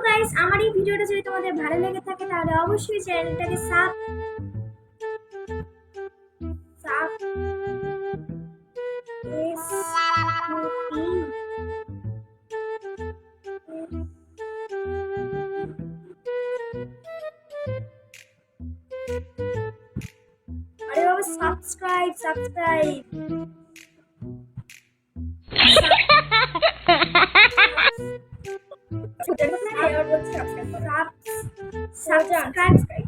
Guys, আমার এই ভিডিওটা যদি তোমাদের ভালো লেগে থাকে তাহলে অবশ্যই চ্যানেলটাকে সাব সাব এস ইউ আরে বাবা, সাবস্ক্রাইব সাবস্ক্রাইব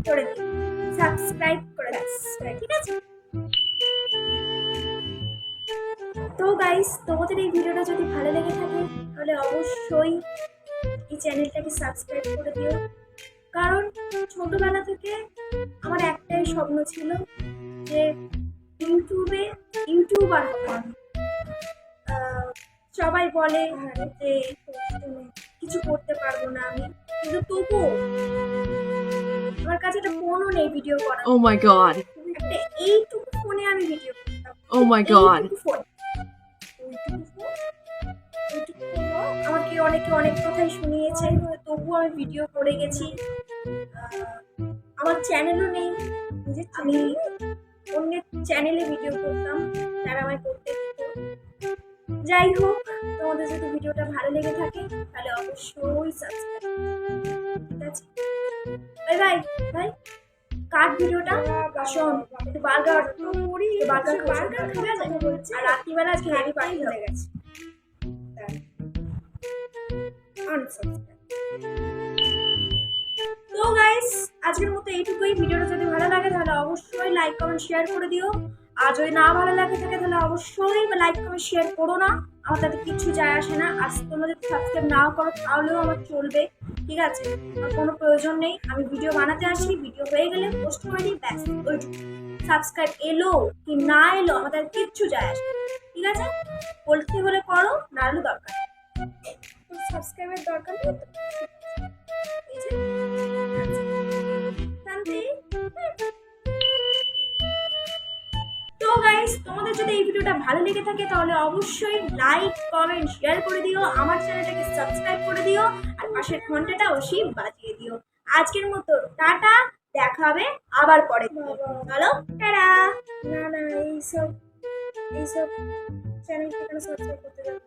করে দিন, ঠিক আছে? তো গাইস, তোমাদের এই ভিডিওটা যদি ভালো লেগে থাকে তাহলে অবশ্যই এই চ্যানেলটাকে সাবস্ক্রাইব করে দিও। কারণ ছোটবেলা থেকে আমার একটাই স্বপ্ন ছিল যে ইউটিউবার হওয়া। সবাই বলে যে কিছু করতে পারবো না আমি, কিন্তু তবুও আমার কাছে একটা ফোনও নেই ভিডিও করার। Oh my god. একটা এইটুকু ফোনে আমি ভিডিও করতাম। Oh my god. আমাকে অনেকে অনেক কথাই শুনিয়েছে, তবুও আমি ভিডিও করে গেছি। আমার চ্যানেলও নেই, আমি অন্যের চ্যানেলে ভিডিও করতাম, তারা আমায় করতে দিত। যাই হোক, তোমাদের যদি ভিডিওটা ভালো লেগে থাকে তাহলে অবশ্যই সাবস্ক্রাইব, ঠিক আছে? Bye bye bye. কাট ভিডিওটা, শোন একটু বার্গার খাওয়া যায়, আর রাত্রিবেলা আজকে হেভি পার্টি হয়ে গেছে। তো গাইস, আজকের মতো এইটুকুই। ভিডিওটা যদি ভালো লাগে তাহলে অবশ্যই লাইক কমেন্ট শেয়ার করে দিও। আর যদি না ভালো লাগে থাকে তাহলে অবশ্যই লাইক কমেন্ট শেয়ার করো না, আমার তাতে কিছু যায় আসে না। আর তোমরা যদি সাবস্ক্রাইব নাও করো তাহলেও আমার চলবে, ঠিক আছে? আমার কোনো প্রয়োজন নেই, আমি ভিডিও বানাতে আসি, ভিডিও হয়ে গেলে পোস্ট করে দিই, ব্যাস ওইটুকু। সাবস্ক্রাইব এলো কি না এলো আমাদের কিচ্ছু যায় আসে না, ঠিক আছে? বলতে হলে করো, না হলে দরকার সাবস্ক্রাইবের দরকার নেই তো। এই যে তো গাইস, তোমাদের যদি এই ভিডিওটা ভালো লেগে থাকে তাহলে অবশ্যই লাইক কমেন্ট শেয়ার করে দিও, আমার চ্যানেলটাকে সাবস্ক্রাইব করে দিও, আর পাশের ঘন্টাটা অবশ্যই বাজিয়ে দিও। আজকের মতো টাটা, দেখা হবে আবার পরে। চলো টাটা। না না, এইসব চ্যানেলটা কেন সাবস্ক্রাইব করতে যাবো?